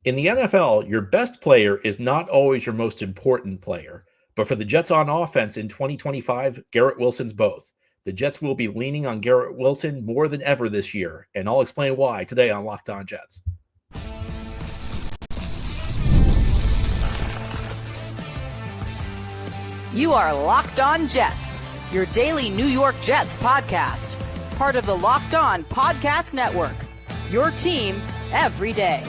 In the NFL, your best player is not always your most important player. But for the Jets on offense in 2025, Garrett Wilson's both. The Jets will be leaning on Garrett Wilson more than ever this year, and I'll explain why today on Locked On Jets. You are Locked On Jets, your daily New York Jets podcast. Part of the Locked On Podcast Network, your team every day.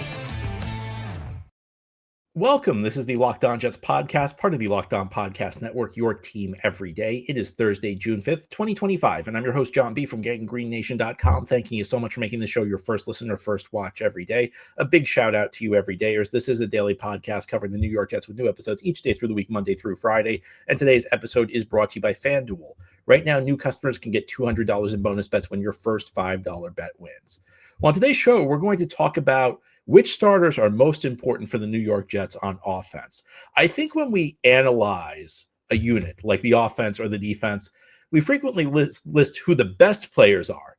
Welcome. This is the Locked On Jets podcast, part of the Locked On Podcast Network, your team every day. It is Thursday, June 5th, 2025, and I'm your host, John B. from GettingGreenNation.com. Thanking you so much for making the show your first listen or first watch every day. A big shout out to you everydayers. This is a daily podcast covering the New York Jets with new episodes each day through the week, Monday through Friday, and today's episode is brought to you by FanDuel. Right now, new customers can get $200 in bonus bets when your first $5 bet wins. Well, on today's show, we're going to talk about which starters are most important for the New York Jets on offense. I think when we analyze a unit like the offense or the defense, we frequently list who the best players are.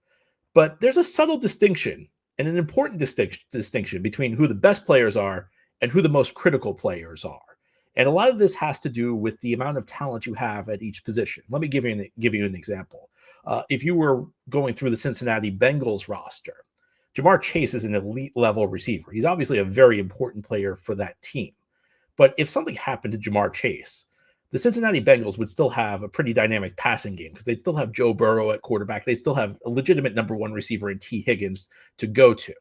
But there's a subtle distinction and an important distinction between who the best players are and who the most critical players are. And a lot of this has to do with the amount of talent you have at each position. Let me give you an example. If you were going through the Cincinnati Bengals roster, Ja'Marr Chase is an elite level receiver. He's obviously a very important player for that team. But if something happened to Ja'Marr Chase, the Cincinnati Bengals would still have a pretty dynamic passing game because they'd still have Joe Burrow at quarterback. They'd still have a legitimate number one receiver in T. Higgins to go to.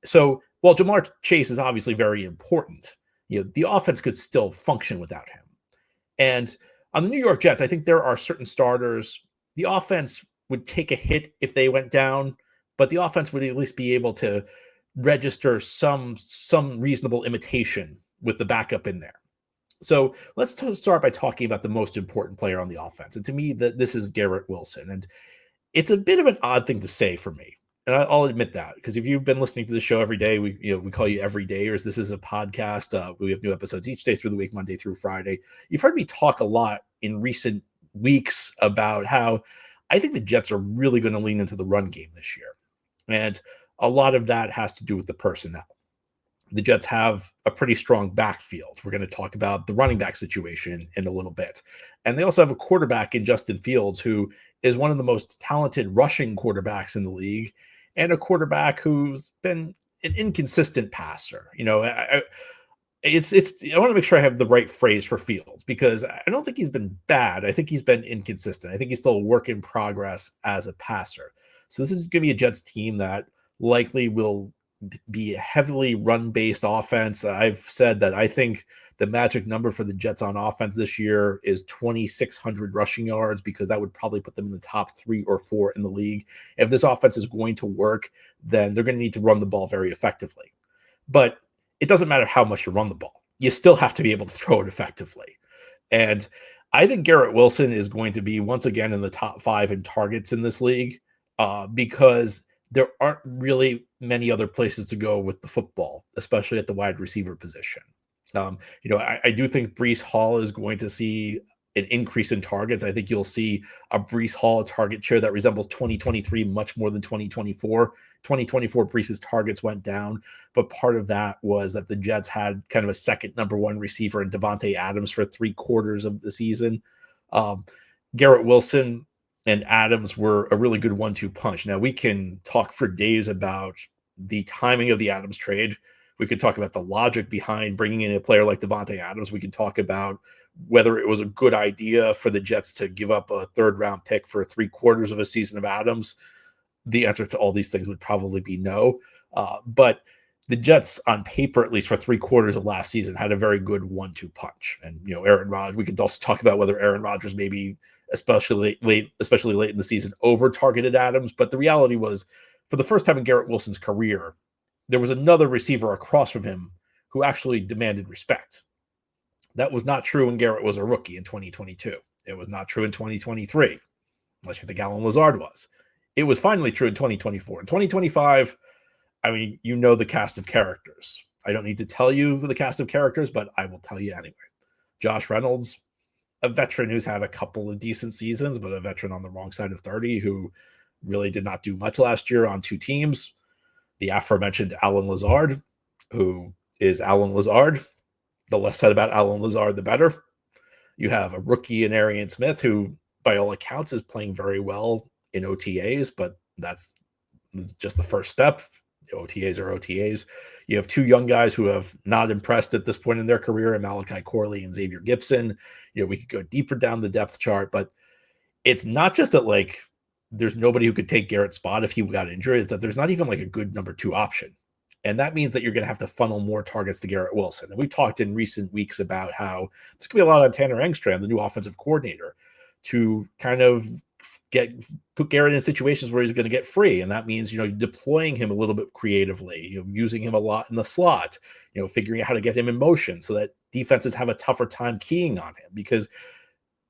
So while Ja'Marr Chase is obviously very important, the offense could still function without him. And on the New York Jets, I think there are certain starters. The offense would take a hit if they went down, but the offense would at least be able to register some reasonable imitation with the backup in there. So let's start by talking about the most important player on the offense. And to me, this is Garrett Wilson. And it's a bit of an odd thing to say for me. And I'll admit that, because if you've been listening to the show every day, we call you everydayers. This is a podcast. We have new episodes each day through the week, Monday through Friday. You've heard me talk a lot in recent weeks about how I think the Jets are really going to lean into the run game this year. And a lot of that has to do with the personnel. The Jets have a pretty strong backfield. We're going to talk about the running back situation in a little bit. And they also have a quarterback in Justin Fields, who is one of the most talented rushing quarterbacks in the league, and a quarterback who's been an inconsistent passer. I want to make sure I have the right phrase for Fields, because I don't think he's been bad. I think he's been inconsistent. I think he's still a work in progress as a passer. So this is going to be a Jets team that likely will be a heavily run-based offense. I've said that I think the magic number for the Jets on offense this year is 2,600 rushing yards, because that would probably put them in the top 3 or 4 in the league. If this offense is going to work, then they're going to need to run the ball very effectively. But it doesn't matter how much you run the ball. You still have to be able to throw it effectively. And I think Garrett Wilson is going to be once again in the top 5 in targets in this league, because there aren't really many other places to go with the football, especially at the wide receiver position. I do think Breece Hall is going to see an increase in targets. I think you'll see a Breece Hall target share that resembles 2023 much more than 2024. 2024, Breece's targets went down, but part of that was that the Jets had kind of a second number one receiver in Davante Adams for 3/4 of the season. Garrett Wilson and Adams were a really good 1-2 punch. Now, we can talk for days about the timing of the Adams trade. We could talk about the logic behind bringing in a player like Davante Adams. We can talk about whether it was a good idea for the Jets to give up a 3rd-round pick for 3/4 of a season of Adams. The answer to all these things would probably be no. But the Jets, on paper, at least for 3/4 of last season, had a very good 1-2 punch. And, Aaron Rodgers, we could also talk about whether Aaron Rodgers maybe, especially late in the season, over-targeted Adams. But the reality was, for the first time in Garrett Wilson's career, there was another receiver across from him who actually demanded respect. That was not true when Garrett was a rookie in 2022. It was not true in 2023, unless you think Allen Lazard was. It was finally true in 2024. In 2025, the cast of characters. I don't need to tell you the cast of characters, but I will tell you anyway. Josh Reynolds, a veteran who's had a couple of decent seasons, but a veteran on the wrong side of 30 who really did not do much last year on 2 teams. The aforementioned Allen Lazard, who is Allen Lazard. The less said about Allen Lazard, the better. You have a rookie in Arian Smith, who, by all accounts, is playing very well in OTAs, but that's just the first step. OTAs are OTAs. You have two young guys who have not impressed at this point in their career, Malachi Corley and Xavier Gibson. We could go deeper down the depth chart, but it's not just that like there's nobody who could take Garrett's spot if he got injured. It's that there's not even like a good number two option. And that means that you're going to have to funnel more targets to Garrett Wilson. And we've talked in recent weeks about how there's going to be a lot on Tanner Engstrand, the new offensive coordinator, to kind of put Garrett in situations where he's going to get free. And that means, deploying him a little bit creatively, using him a lot in the slot, figuring out how to get him in motion so that defenses have a tougher time keying on him. Because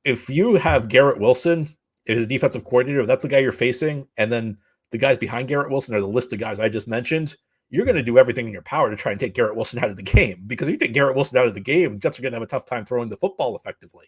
if you have Garrett Wilson as a defensive coordinator, if that's the guy you're facing, and then the guys behind Garrett Wilson are the list of guys I just mentioned, you're going to do everything in your power to try and take Garrett Wilson out of the game. Because if you take Garrett Wilson out of the game, Jets are going to have a tough time throwing the football effectively.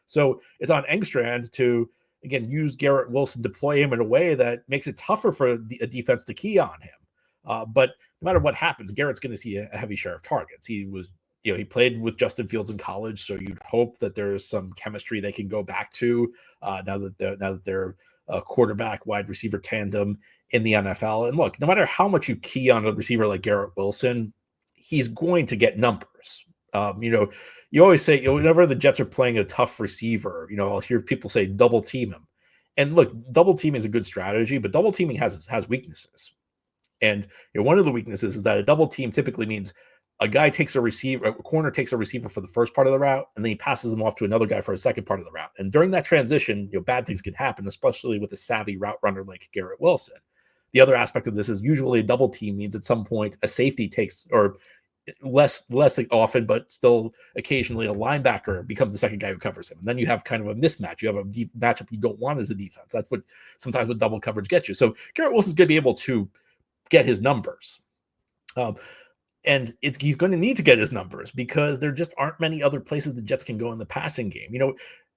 So it's on Engstrand to, again, use Garrett Wilson, deploy him in a way that makes it tougher for a defense to key on him. But no matter what happens, Garrett's going to see a heavy share of targets. He was, he played with Justin Fields in college, so you'd hope that there's some chemistry they can go back to now that they're a quarterback wide receiver tandem in the NFL. And look, no matter how much you key on a receiver like Garrett Wilson, he's going to get numbers. You always say, whenever the Jets are playing a tough receiver, I'll hear people say double team him. And look, double teaming is a good strategy, but double teaming has weaknesses. And one of the weaknesses is that a double team typically means a corner takes a receiver for the first part of the route, and then he passes him off to another guy for a second part of the route. And during that transition, bad things can happen, especially with a savvy route runner like Garrett Wilson. The other aspect of this is usually a double team means at some point a safety takes, or less often, but still occasionally, a linebacker becomes the second guy who covers him. And then you have kind of a mismatch. You have a deep matchup you don't want as a defense. That's what sometimes with double coverage gets you. So Garrett Wilson's going to be able to get his numbers. And he's going to need to get his numbers because there just aren't many other places the Jets can go in the passing game.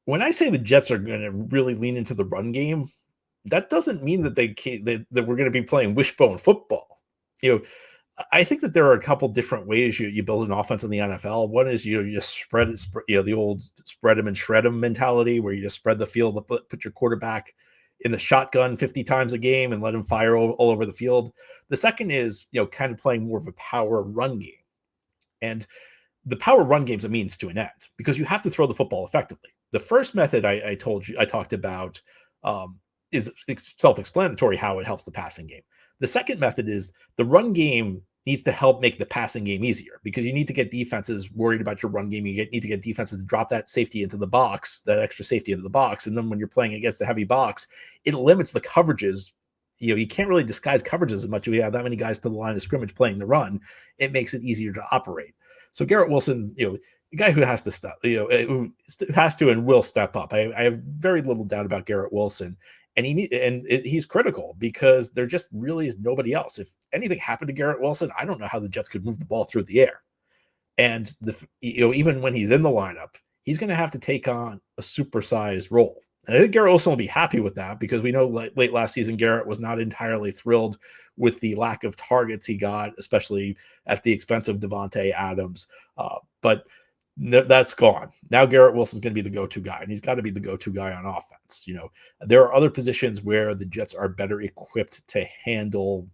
When I say the Jets are going to really lean into the run game, that doesn't mean that that we're going to be playing wishbone football. I think that there are a couple different ways you build an offense in the NFL. One is you just spread the old spread them and shred them mentality, where you just spread the field, put your quarterback in the shotgun 50 times a game and let him fire all over the field. The second is, kind of playing more of a power run game. And the power run game is a means to an end because you have to throw the football effectively. The first method I talked about is self-explanatory, how it helps the passing game. The second method is the run game needs to help make the passing game easier because you need to get defenses worried about your run game. You need to get defenses to drop that safety into the box, that extra safety into the box. And then when you're playing against the heavy box, it limits the coverages. You can't really disguise coverages as much as we have that many guys to the line of scrimmage playing the run. It makes it easier to operate. So Garrett Wilson, the guy who has to step, who has to and will step up. I have very little doubt about Garrett Wilson. And he's critical because there just really is nobody else. If anything happened to Garrett Wilson, I don't know how the Jets could move the ball through the air. And even when he's in the lineup, he's going to have to take on a supersized role. And I think Garrett Wilson will be happy with that because we know late last season, Garrett was not entirely thrilled with the lack of targets he got, especially at the expense of Devontae Adams. But that's gone. Now Garrett Wilson's going to be the go-to guy, and he's got to be the go-to guy on offense. There are other positions where the Jets are better equipped to handle,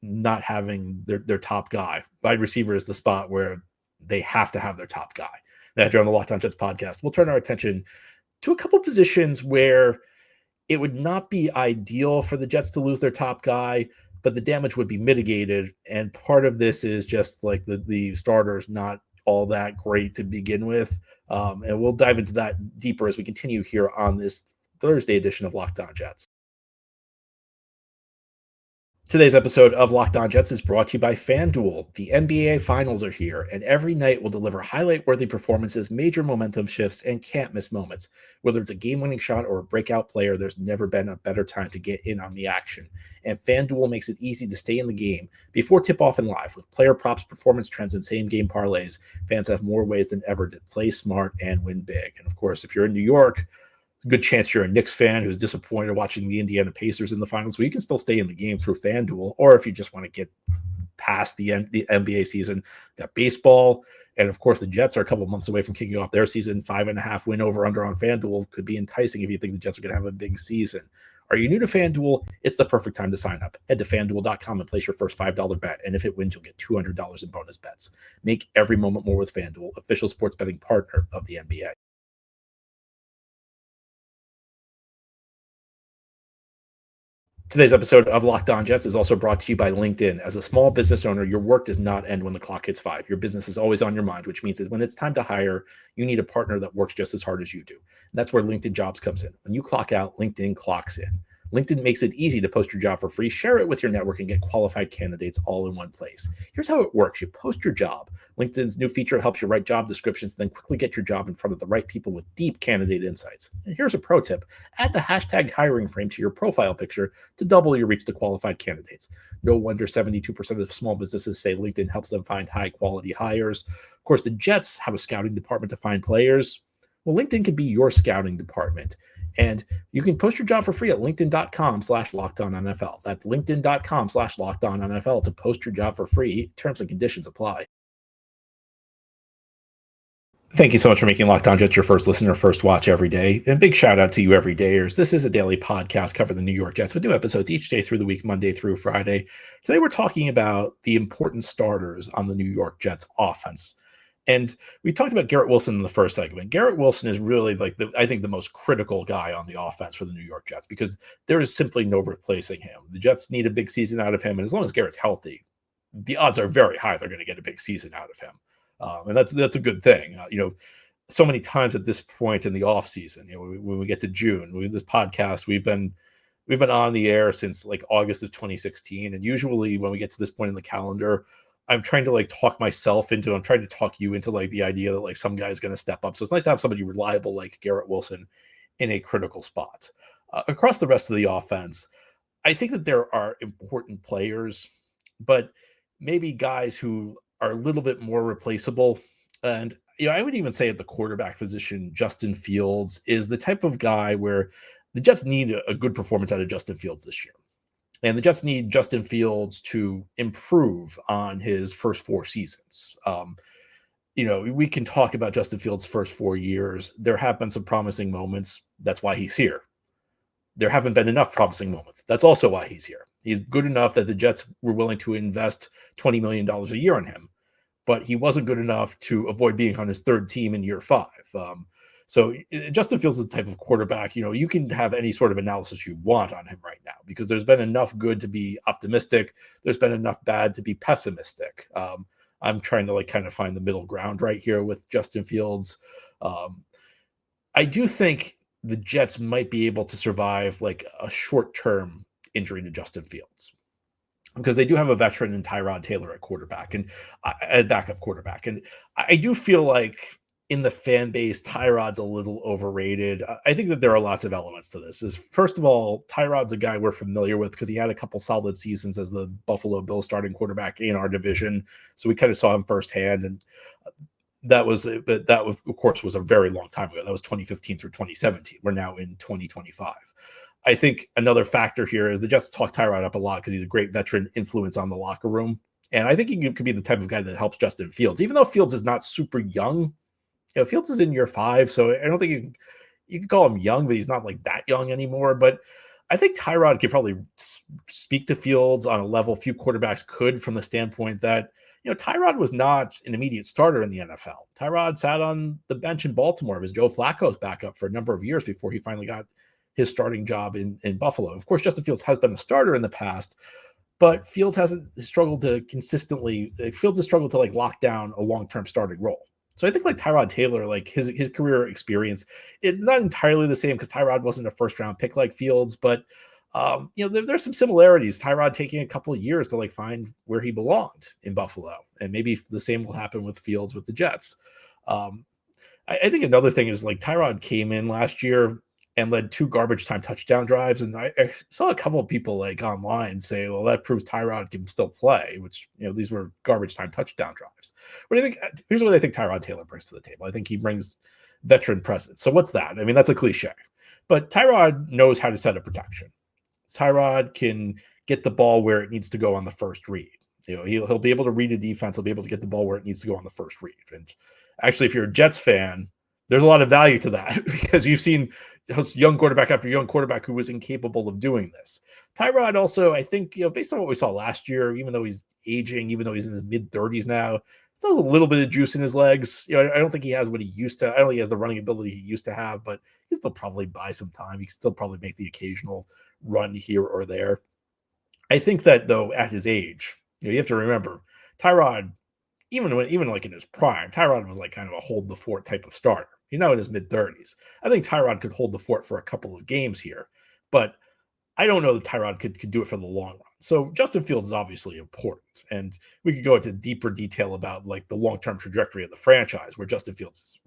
not having their top guy. Wide receiver is the spot where they have to have their top guy. Now, during the Locked On Jets podcast, we'll turn our attention to a couple positions where it would not be ideal for the Jets to lose their top guy, but the damage would be mitigated. And part of this is just like the starters not all that great to begin with. And we'll dive into that deeper as we continue here on this Thursday edition of Locked On Jets. Today's episode of Locked On Jets is brought to you by FanDuel. The NBA Finals are here, and every night will deliver highlight-worthy performances, major momentum shifts, and can't-miss moments. Whether it's a game-winning shot or a breakout player, there's never been a better time to get in on the action. And FanDuel makes it easy to stay in the game before tip-off and live. With player props, performance trends, and same-game parlays, fans have more ways than ever to play smart and win big. And, of course, if you're in New York, good chance you're a Knicks fan who's disappointed watching the Indiana Pacers in the finals. Well, you can still stay in the game through FanDuel, or if you just want to get past the NBA season. Got baseball. And of course, the Jets are a couple months away from kicking off their season. 5.5 win over under on FanDuel could be enticing if you think the Jets are going to have a big season. Are you new to FanDuel? It's the perfect time to sign up. Head to FanDuel.com and place your first $5 bet. And if it wins, you'll get $200 in bonus bets. Make every moment more with FanDuel, official sports betting partner of the NBA. Today's episode of Locked On Jets is also brought to you by LinkedIn. As a small business owner, your work does not end when the clock hits 5. Your business is always on your mind, which means that when it's time to hire, you need a partner that works just as hard as you do. And that's where LinkedIn Jobs comes in. When you clock out, LinkedIn clocks in. LinkedIn makes it easy to post your job for free, share it with your network, and get qualified candidates all in one place. Here's how it works. You post your job. LinkedIn's new feature helps you write job descriptions, then quickly get your job in front of the right people with deep candidate insights. And here's a pro tip. Add the hashtag hiring frame to your profile picture to double your reach to qualified candidates. No wonder 72% of small businesses say LinkedIn helps them find high-quality hires. Of course, the Jets have a scouting department to find players. Well, LinkedIn can be your scouting department. And you can post your job for free at linkedin.com/lockedonnfl. That's linkedin.com/lockedonnfl to post your job for free. Terms and conditions apply. Thank you so much for making Locked On Jets your first listener, first watch every day. And big shout out to you everydayers. This is a daily podcast covering the New York Jets with new episodes each day through the week, Monday through Friday. Today we're talking about the important starters on the New York Jets offense. And we talked about Garrett Wilson in the first segment. Garrett Wilson is really I think the most critical guy on the offense for the New York Jets because there is simply no replacing him. The Jets need a big season out of him. And as long as Garrett's healthy, the odds are very high they're going to get a big season out of him. And that's a good thing. So many times at this point in the offseason, when we get to June, with this podcast, we've been on the air since like August of 2016. And usually when we get to this point in the calendar, I'm trying to I'm trying to talk you into the idea that some guy is going to step up. So it's nice to have somebody reliable like Garrett Wilson in a critical spot. Across the rest of the offense, I think that there are important players, but maybe guys who are a little bit more replaceable. And, I would even say at the quarterback position, Justin Fields is the type of guy where the Jets need a good performance out of Justin Fields this year. And the Jets need Justin Fields to improve on his first 4 seasons. We can talk about Justin Fields' first 4 years. There have been some promising moments. That's why he's here. There haven't been enough promising moments. That's also why he's here. He's good enough that the Jets were willing to invest $20 million a year on him, but he wasn't good enough to avoid being on his 3rd team in year 5. So Justin Fields is the type of quarterback, you can have any sort of analysis you want on him right now because there's been enough good to be optimistic. There's been enough bad to be pessimistic. I'm trying to kind of find the middle ground right here with Justin Fields. I do think the Jets might be able to survive a short-term injury to Justin Fields because they do have a veteran in Tyrod Taylor at quarterback and at backup quarterback. And I do feel like in the fan base, Tyrod's a little overrated. I think that there are lots of elements to this. First of all, Tyrod's a guy we're familiar with because he had a couple solid seasons as the Buffalo Bills starting quarterback in our division. So we kind of saw him firsthand. And that was, of course, was a very long time ago. That was 2015 through 2017. We're now in 2025. I think another factor here is the Jets talk Tyrod up a lot because he's a great veteran influence on the locker room. And I think he could be the type of guy that helps Justin Fields, even though Fields is not super young. Fields is in year 5, so I don't think you can call him young, but he's not that young anymore. But I think Tyrod could probably speak to Fields on a level few quarterbacks could, from the standpoint that, Tyrod was not an immediate starter in the NFL. Tyrod sat on the bench in Baltimore. It was Joe Flacco's backup for a number of years before he finally got his starting job in Buffalo. Of course, Justin Fields has been a starter in the past, but Fields has struggled to lock down a long-term starting role. So I think Tyrod Taylor, his career experience, it's not entirely the same because Tyrod wasn't a first-round pick like Fields, but there's some similarities. Tyrod taking a couple of years to find where he belonged in Buffalo, and maybe the same will happen with Fields with the Jets. I think another thing is Tyrod came in last year and led 2 garbage time touchdown drives. And I saw a couple of people online say, well, that proves Tyrod can still play, which, these were garbage time touchdown drives. But here's what I think Tyrod Taylor brings to the table. I think he brings veteran presence. So what's that? I mean, that's a cliche, but Tyrod knows how to set up protection. Tyrod can get the ball where it needs to go on the first read. He'll be able to read a defense. He'll be able to get the ball where it needs to go on the first read. And actually, if you're a Jets fan, there's a lot of value to that because you've seen young quarterback after young quarterback who was incapable of doing this. Tyrod also, I think, based on what we saw last year, even though he's aging, even though he's in his mid-30s now, still has a little bit of juice in his legs. I don't think he has what he used to. I don't think he has the running ability he used to have, but he can still probably buy some time. He can still probably make the occasional run here or there. I think that, though, at his age, you have to remember, Tyrod, even like in his prime, Tyrod was like kind of a hold the fort type of starter. He's now in his mid-30s. I think Tyrod could hold the fort for a couple of games here, but I don't know that Tyrod could do it for the long run. So Justin Fields is obviously important, and we could go into deeper detail about like the long-term trajectory of the franchise, where Justin Fields'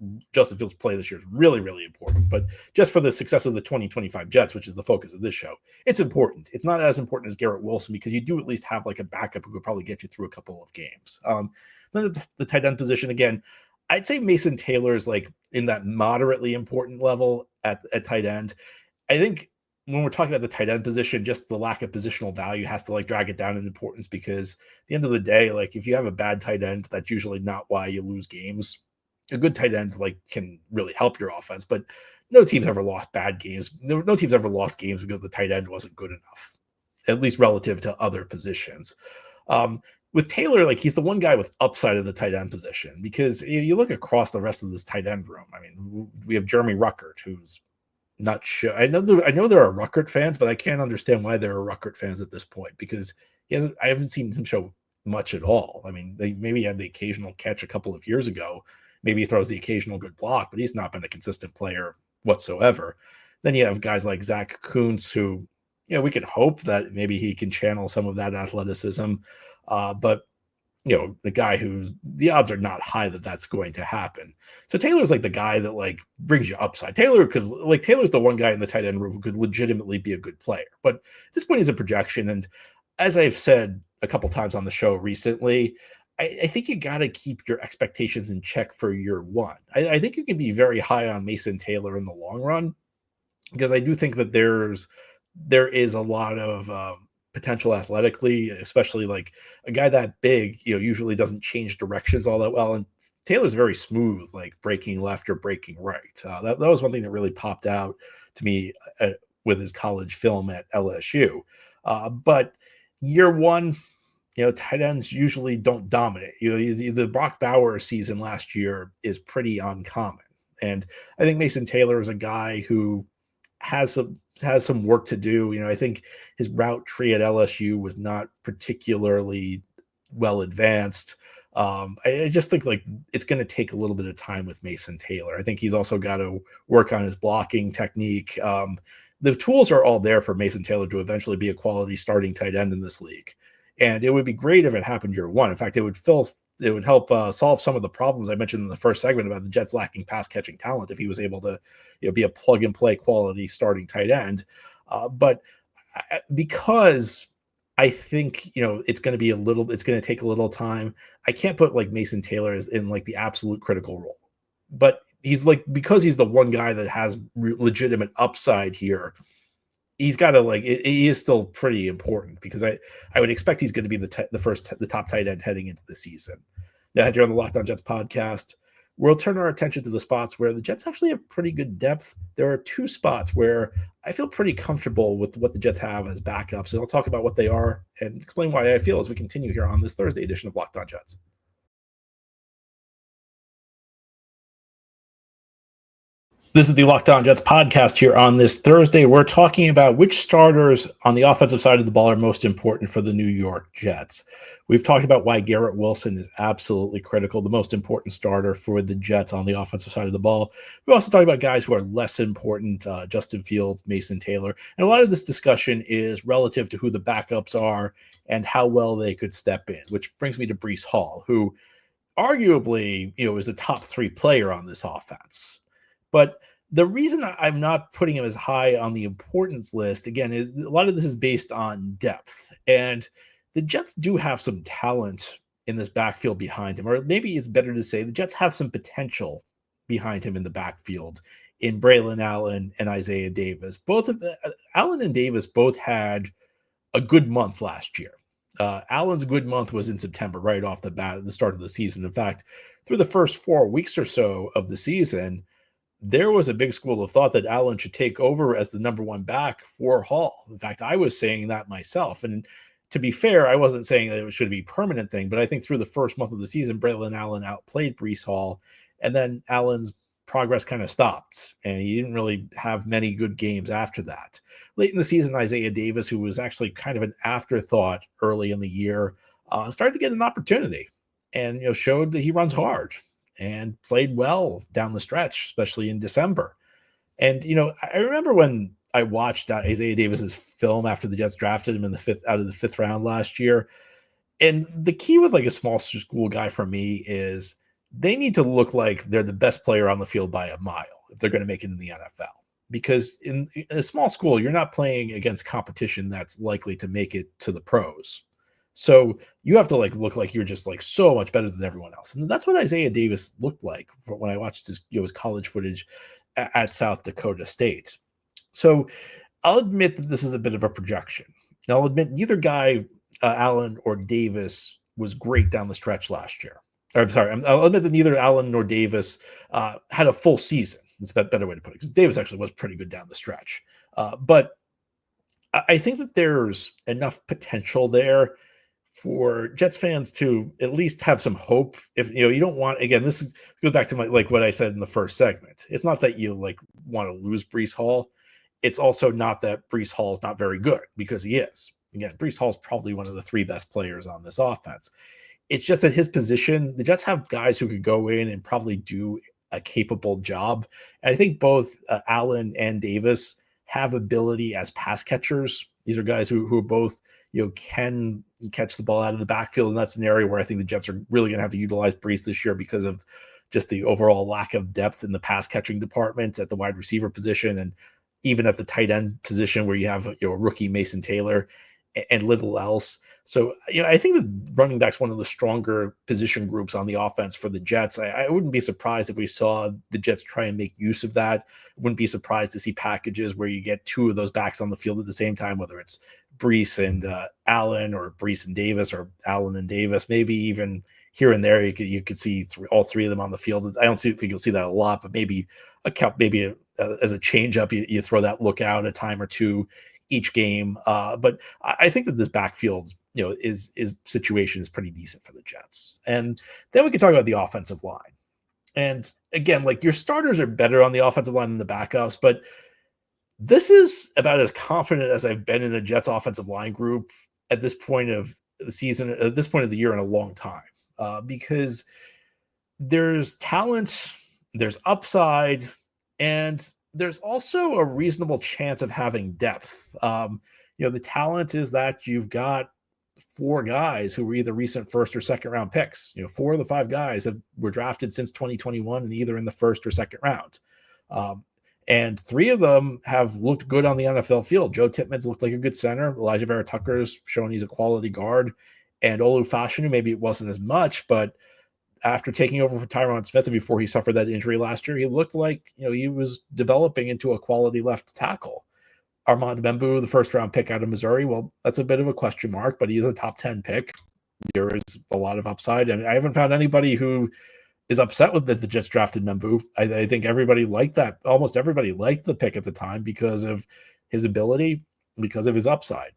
play this year is really, really important. But just for the success of the 2025 Jets, which is the focus of this show, it's important. It's not as important as Garrett Wilson because you do at least have like a backup who could probably get you through a couple of games. Then the tight end position again, I'd say Mason Taylor is like in that moderately important level at tight end. I think when we're talking about the tight end position, just the lack of positional value has to like drag it down in importance because at the end of the day, like if you have a bad tight end, that's usually not why you lose games. A good tight end like can really help your offense, but no team's ever lost bad games. No team's ever lost games because the tight end wasn't good enough, at least relative to other positions. With Taylor, like he's the one guy with upside of the tight end position because you look across the rest of this tight end room. I mean, we have Jeremy Ruckert, who's not sure. I know there are Ruckert fans, but I can't understand why there are Ruckert fans at this point because I haven't seen him show much at all. I mean, maybe he had the occasional catch a couple of years ago. Maybe he throws the occasional good block, but he's not been a consistent player whatsoever. Then you have guys like Zach Kuntz, who we can hope that maybe he can channel some of that athleticism. But the guy who's the odds are not high that that's going to happen. So Taylor's like the guy that like brings you upside. Taylor's the one guy in the tight end room who could legitimately be a good player. But at this point, he's a projection. And as I've said a couple times on the show recently, I think you got to keep your expectations in check for year one. I think you can be very high on Mason Taylor in the long run because I do think that there is a lot of potential athletically, especially like a guy that big, usually doesn't change directions all that well. And Taylor's very smooth, like breaking left or breaking right. That was one thing that really popped out to me with his college film at LSU. But year one, tight ends usually don't dominate. The Brock Bowers season last year is pretty uncommon. And I think Mason Taylor is a guy who has some work to do. I think his route tree at LSU was not particularly well advanced. I just think like it's going to take a little bit of time with Mason Taylor. I think he's also got to work on his blocking technique. The tools are all there for Mason Taylor to eventually be a quality starting tight end in this league. And it would be great if it happened year one. In fact, it would help solve some of the problems I mentioned in the first segment about the Jets lacking pass catching talent if he was able to be a plug and play quality starting tight end. But because I think it's going to take a little time. I can't put like Mason Taylor in like the absolute critical role, but because he's the one guy that has legitimate upside here. He's got to he is still pretty important because I would expect he's going to be the top tight end heading into the season. Now, here on the Locked On Jets podcast, we'll turn our attention to the spots where the Jets actually have pretty good depth. There are two spots where I feel pretty comfortable with what the Jets have as backups, and I'll talk about what they are and explain why I feel as we continue here on this Thursday edition of Locked On Jets. This is the Locked On Jets podcast here on this Thursday. We're talking about which starters on the offensive side of the ball are most important for the New York Jets. We've talked about why Garrett Wilson is absolutely critical, the most important starter for the Jets on the offensive side of the ball. We also talked about guys who are less important, Justin Fields, Mason Taylor. And a lot of this discussion is relative to who the backups are and how well they could step in, which brings me to Breece Hall, who arguably, is a top 3 player on this offense. But the reason I'm not putting him as high on the importance list, again, is a lot of this is based on depth. And the Jets do have some talent in this backfield behind him. Or maybe it's better to say the Jets have some potential behind him in the backfield in Braelon Allen and Isaiah Davis. Allen and Davis both had a good month last year. Allen's good month was in September, right off the bat at the start of the season. In fact, through the first 4 weeks or so of the season, there was a big school of thought that Allen should take over as the number one back for Hall. In fact, I was saying that myself. And to be fair, I wasn't saying that it should be a permanent thing, but I think through the first month of the season, Braelon Allen outplayed Breece Hall, and then Allen's progress kind of stopped, and he didn't really have many good games after that. Late in the season, Isaiah Davis, who was actually kind of an afterthought early in the year, started to get an opportunity and showed that he runs hard and played well down the stretch, especially in December. And, I remember when I watched Isaiah Davis's film after the Jets drafted him in out of the fifth round last year. And the key with like a small school guy for me is they need to look like they're the best player on the field by a mile if they're going to make it in the NFL. Because in a small school, you're not playing against competition that's likely to make it to the pros. So you have to look like you're just so much better than everyone else. And that's what Isaiah Davis looked like when I watched his college footage at South Dakota State. So I'll admit that this is a bit of a projection. Now, I'll admit neither guy, Allen or Davis, was great down the stretch last year. Or, I'm sorry, I'll admit that neither Allen nor Davis had a full season. It's a better way to put it, because Davis actually was pretty good down the stretch. But I think that there's enough potential there for Jets fans to at least have some hope. If you don't want, again, this goes back to what I said in the first segment. It's not that you want to lose Breece Hall. It's also not that Breece Hall is not very good, because he is. Again, Breece Hall is probably one of the three best players on this offense. It's just that his position, the Jets have guys who could go in and probably do a capable job. And I think both Allen and Davis have ability as pass catchers. These are guys who are both can catch the ball out of the backfield, and that's an area where I think the Jets are really going to have to utilize Breece this year because of just the overall lack of depth in the pass catching department at the wide receiver position, and even at the tight end position where you have a rookie Mason Taylor and little else. So I think that running back's one of the stronger position groups on the offense for the Jets. I wouldn't be surprised if we saw the Jets try and make use of that. Wouldn't be surprised to see packages where you get two of those backs on the field at the same time, whether it's Breece and Allen, or Breece and Davis, or Allen and Davis. Maybe even here and there you could see all three of them on the field. I don't think you'll see that a lot, but maybe as a change up, you throw that look out a time or two each game. But I think that this backfield, is situation is pretty decent for the Jets. And then we can talk about the offensive line. And again, your starters are better on the offensive line than the backups, but this is about as confident as I've been in the Jets offensive line group at this point of the season, at this point of the year, in a long time, because there's talent, there's upside, and there's also a reasonable chance of having depth. The talent is that you've got four guys who were either recent first or second round picks. Four of the five guys were drafted since 2021 and either in the first or second round. And three of them have looked good on the NFL field. Joe Tippman's looked like a good center. Elijah Vera-Tucker's shown he's a quality guard. And Olu Fashanu, maybe it wasn't as much, but after taking over for Tyron Smith and before he suffered that injury last year, he looked like he was developing into a quality left tackle. Armand Bembu, the first-round pick out of Missouri, well, that's a bit of a question mark, but he is a top 10 pick. There is a lot of upside, and I haven't found anybody who is upset with that the Jets drafted Bembu. I think everybody liked that. Almost everybody liked the pick at the time because of his ability, because of his upside.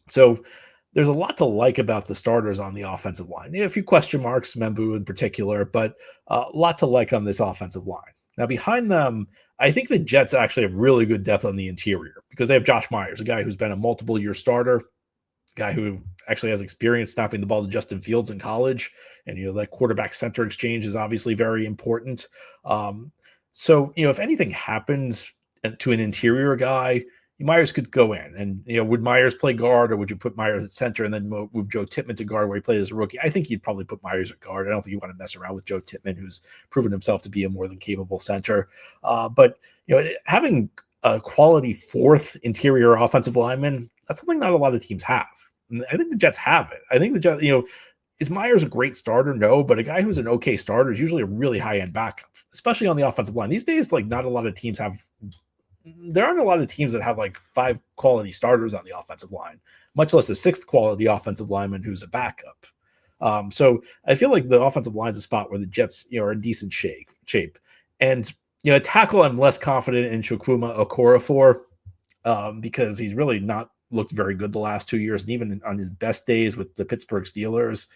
So there's a lot to like about the starters on the offensive line. A few question marks, Bembu in particular, but a lot to like on this offensive line. Now, behind them, I think the Jets actually have really good depth on the interior because they have Josh Myers, a guy who's been a multiple-year starter, a guy who actually has experience snapping the ball to Justin Fields in college. And, that quarterback-center exchange is obviously very important. So, if anything happens to an interior guy, Myers could go in. And, would Myers play guard, or would you put Myers at center and then move Joe Tippman to guard where he played as a rookie? I think you'd probably put Myers at guard. I don't think you want to mess around with Joe Tippman, who's proven himself to be a more than capable center. But, having a quality fourth interior offensive lineman, that's something not a lot of teams have. And I think the Jets have it. I think the Jets, is Myers a great starter? No, but a guy who's an okay starter is usually a really high-end backup, especially on the offensive line. These days, not a lot of teams have – there aren't a lot of teams that have five quality starters on the offensive line. much less a sixth quality offensive lineman who's a backup. So I feel like the offensive line is a spot where the Jets, are in decent shape. And, tackle, I'm less confident in Chukwuma Okorafor because he's really not looked very good the last 2 years. And even on his best days with the Pittsburgh Steelers,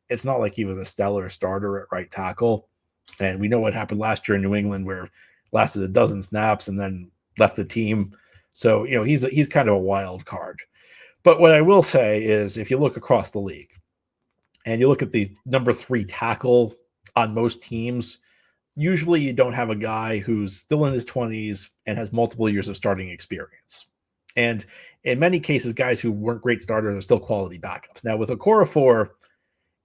it's not like he was a stellar starter at right tackle. And we know what happened last year in New England, where lasted a dozen snaps and then left the team. So, he's kind of a wild card. But what I will say is if you look across the league and you look at the number 3 tackle on most teams, usually you don't have a guy who's still in his 20s and has multiple years of starting experience. And in many cases, guys who weren't great starters are still quality backups. Now, with Okorafor,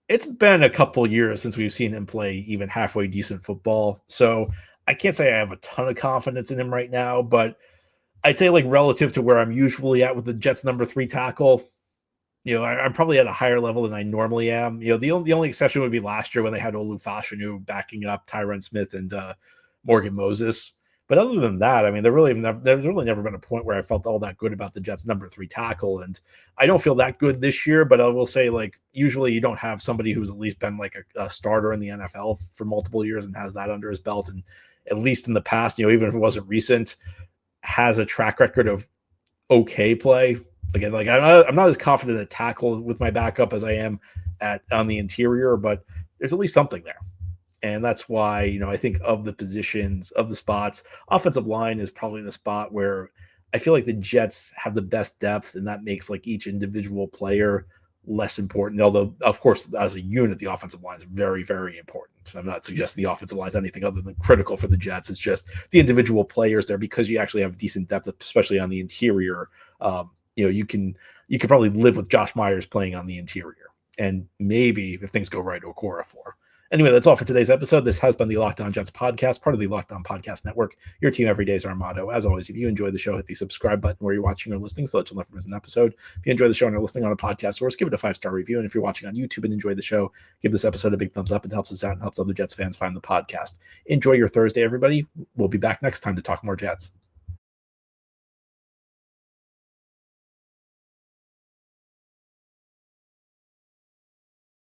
it's been a couple years since we've seen him play even halfway decent football. So I can't say I have a ton of confidence in him right now, but I'd say like relative to where I'm usually at with the Jets number 3 tackle, I'm probably at a higher level than I normally am. The only exception would be last year when they had Olu Fashanu backing up Tyron Smith and Morgan Moses. But other than that, I mean, there's really never been a point where I felt all that good about the Jets number 3 tackle. And I don't feel that good this year, but I will say, like, usually you don't have somebody who's at least been like a starter in the NFL for multiple years and has that under his belt. And at least in the past, even if it wasn't recent, has a track record of okay play. Again, like I'm not as confident at tackle with my backup as I am on the interior, but there's at least something there. And that's why, I think of the positions, of the spots, offensive line is probably the spot where I feel like the Jets have the best depth, and that makes like each individual player less important. Although, of course, as a unit, the offensive line is very, very important. So I'm not suggesting the offensive line is anything other than critical for the Jets. It's just the individual players there, because you actually have decent depth, especially on the interior. You can probably live with Josh Myers playing on the interior, and maybe if things go right, Okorafor. Anyway, that's all for today's episode. This has been the Locked On Jets podcast, part of the Locked On Podcast Network. Your team every day is our motto. As always, if you enjoy the show, hit the subscribe button where you're watching or listening so that you'll never miss an episode. If you enjoy the show and are listening on a podcast source, give it a 5-star review. And if you're watching on YouTube and enjoy the show, give this episode a big thumbs up. It helps us out and helps other Jets fans find the podcast. Enjoy your Thursday, everybody. We'll be back next time to talk more Jets.